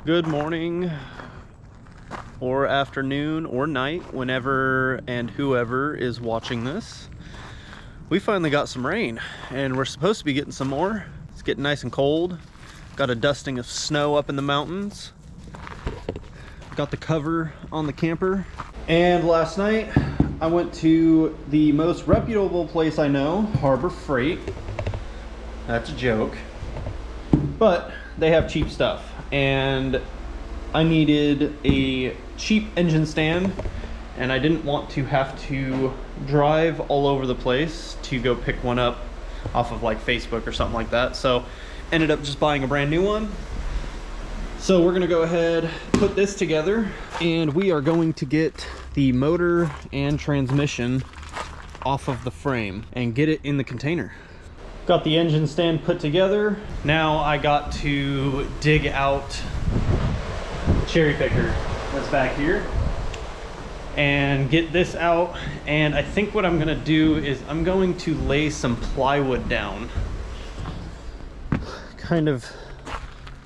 Good morning or afternoon or night, whenever and whoever is watching this. We finally got some rain and we're supposed to be getting some more. It's getting nice and cold. Got a dusting of snow up in the mountains. Got the cover on the camper. And last night I went to the most reputable place I know, Harbor Freight. That's a joke. But they have cheap stuff. And I needed a cheap engine stand, and I didn't want to have to drive all over the place to go pick one up off of like Facebook or something like that. So ended up just buying a brand new one. So we're gonna go ahead, put this together, and we are going to get the motor and transmission off of the frame and get it in the container. Got the engine stand put together. Now I got to dig out the cherry picker that's back here and get this out. And I think what I'm gonna do is I'm going to lay some plywood down kind of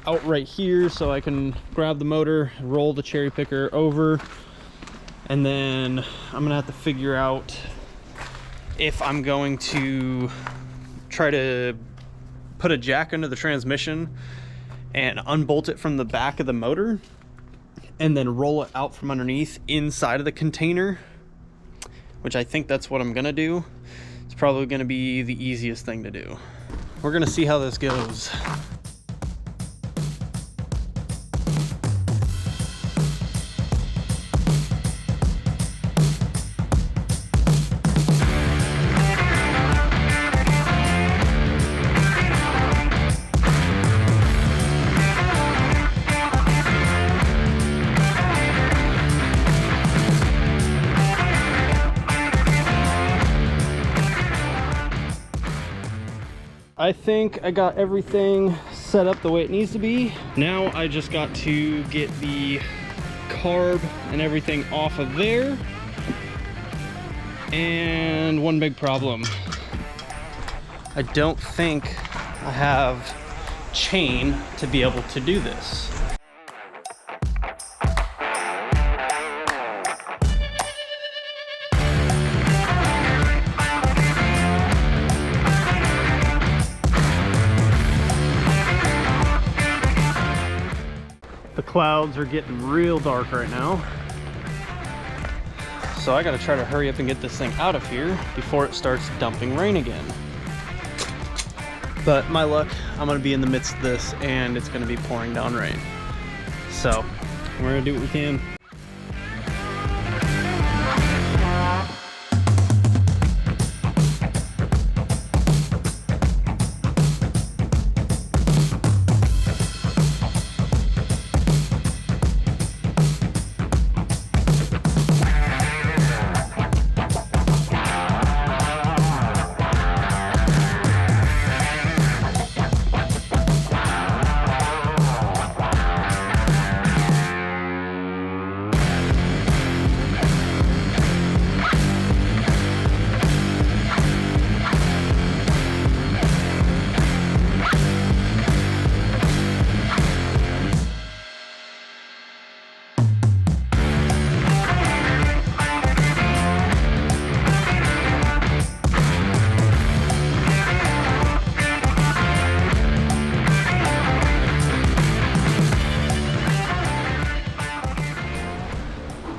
out right here so I can grab the motor, roll the cherry picker over, and then I'm gonna have to figure out if I'm going to try to put a jack under the transmission and unbolt it from the back of the motor and then roll it out from underneath inside of the container, which I think that's what I'm gonna do. It's probably gonna be the easiest thing to do. We're gonna see how this goes. I think I got everything set up the way it needs to be. Now I just got to get the carb and everything off of there. And one big problem. I don't think I have chain to be able to do this. The clouds are getting real dark right now. So I gotta try to hurry up and get this thing out of here before it starts dumping rain again. But my luck, I'm gonna be in the midst of this and it's gonna be pouring down rain. So we're gonna do what we can.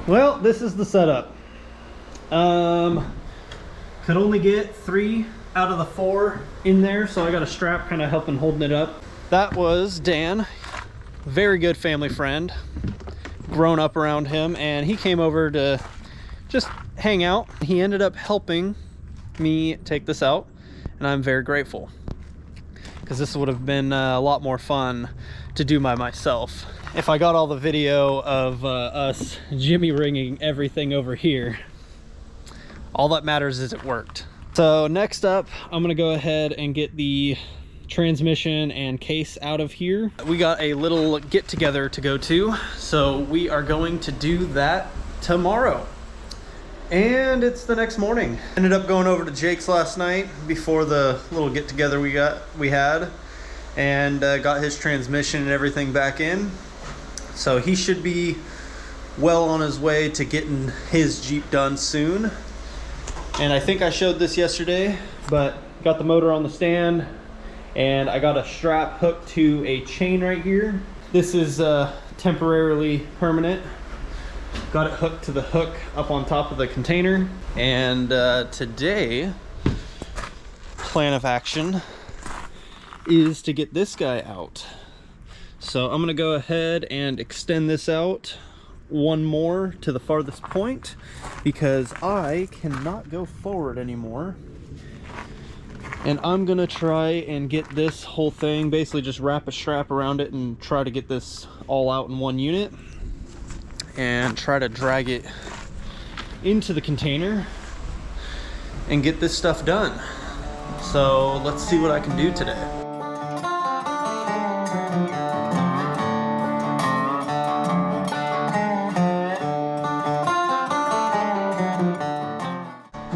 Well, this is the setup. Could only get 3 out of the 4 in there, so I got a strap kind of helping holding it up. That was Dan, very good family friend, grown up around him, and he came over to just hang out. He ended up helping me take this out, and I'm very grateful because this would have been a lot more fun to do by myself. If I got all the video of us jimmy ringing everything over here. All that matters is it worked. So next up, I'm gonna go ahead and get the transmission and case out of here. We got a little get together to go to, so we are going to do that tomorrow. And it's the next morning. Ended up going over to Jake's last night before the little get together we had, and got his transmission and everything back in. So he should be well on his way to getting his Jeep done soon. And I think I showed this yesterday, but got the motor on the stand and I got a strap hooked to a chain right here. This is temporarily permanent. Got it hooked to the hook up on top of the container. And today, plan of action is to get this guy out. So I'm gonna go ahead and extend this out one more to the farthest point because I cannot go forward anymore. And I'm gonna try and get this whole thing, basically just wrap a strap around it and try to get this all out in one unit and try to drag it into the container and get this stuff done. So let's see what I can do today.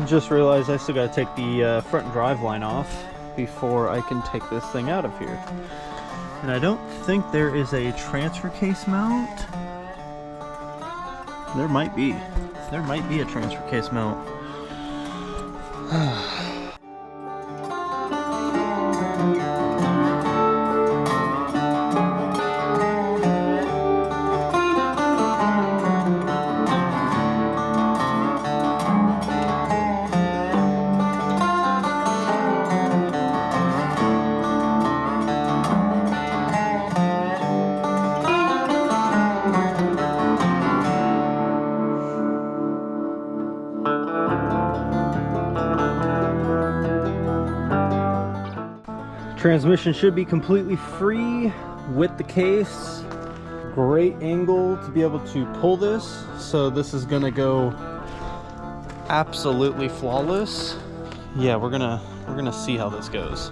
Just realized I still got to take the front drive line off before I can take this thing out of here. And I don't think there is a transfer case mount. There might be. There might be a transfer case mount. Transmission should be completely free with the case. Great angle to be able to pull this. So this is gonna go absolutely flawless. Yeah, we're gonna see how this goes.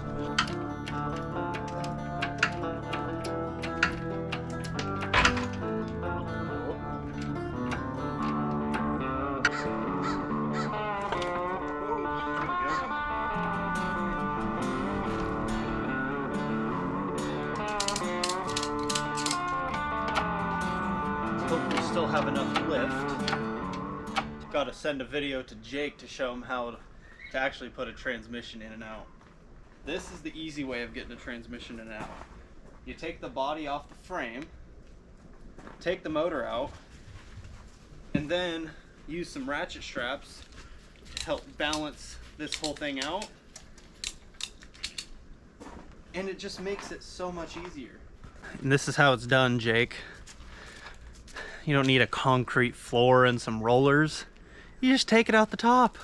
Hopefully still have enough lift. Got to send a video to Jake to show him how to actually put a transmission in and out. This is the easy way of getting a transmission in and out. You take the body off the frame, take the motor out, and then use some ratchet straps to help balance this whole thing out. And it just makes it so much easier. And this is how it's done, Jake. You don't need a concrete floor and some rollers. You just take it out the top.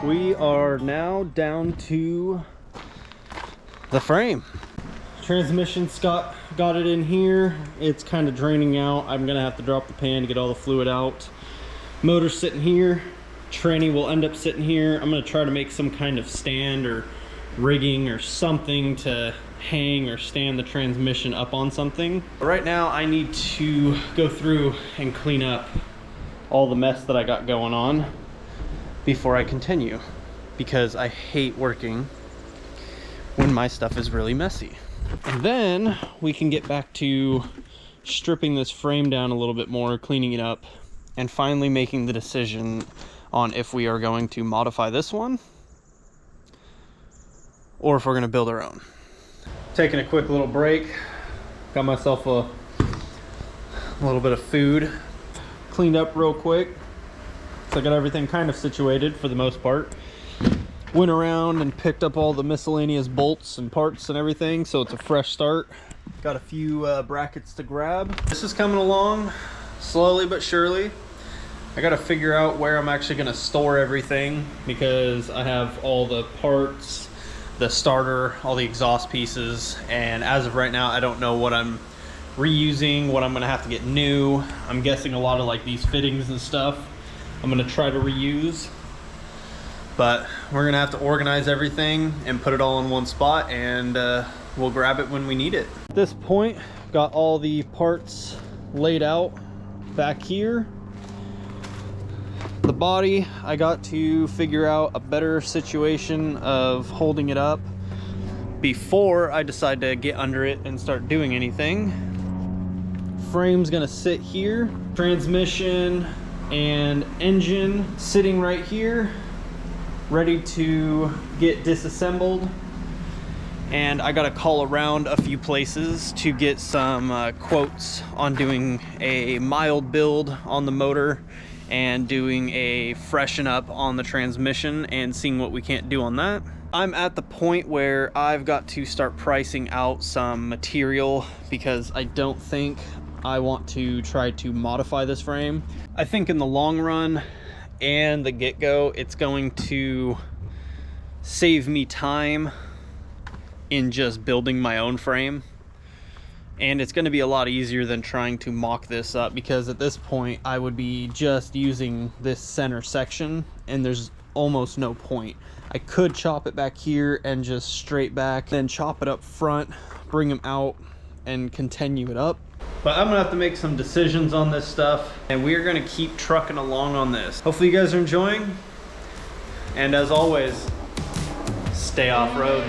We are now down to the frame. Transmission, Scott got it in here. It's kind of draining out. I'm gonna have to drop the pan to get all the fluid out. Motor's sitting here. Tranny will end up sitting here. I'm gonna try to make some kind of stand or rigging or something to hang or stand the transmission up on something. Right now I need to go through and clean up all the mess that I got going on before I continue, because I hate working when my stuff is really messy. And then we can get back to stripping this frame down a little bit more, cleaning it up, and finally making the decision on if we are going to modify this one or if we're going to build our own. Taking a quick little break, got myself a little bit of food, cleaned up real quick. So I got everything kind of situated for the most part. Went around and picked up all the miscellaneous bolts and parts and everything, so it's a fresh start. Got a few brackets to grab. This is coming along slowly but surely. I gotta figure out where I'm actually gonna store everything, because I have all the parts, the starter, all the exhaust pieces, and as of right now I don't know what I'm reusing, what I'm gonna have to get new. I'm guessing a lot of like these fittings and stuff I'm gonna try to reuse. But we're gonna have to organize everything and put it all in one spot, and we'll grab it when we need it. At this point, got all the parts laid out back here. The body, I got to figure out a better situation of holding it up before I decide to get under it and start doing anything. Frame's gonna sit here. Transmission and engine sitting right here, ready to get disassembled. And I gotta call around a few places to get some quotes on doing a mild build on the motor and doing a freshen up on the transmission and seeing what we can't do on that. I'm at the point where I've got to start pricing out some material because I don't think I want to try to modify this frame. I think in the long run and the get-go, it's going to save me time in just building my own frame. And it's going to be a lot easier than trying to mock this up, because at this point I would be just using this center section and there's almost no point. I could chop it back here and just straight back, then chop it up front, bring them out and continue it up. But I'm gonna have to make some decisions on this stuff, and we're gonna keep trucking along on this. Hopefully you guys are enjoying, and as always, stay off-road.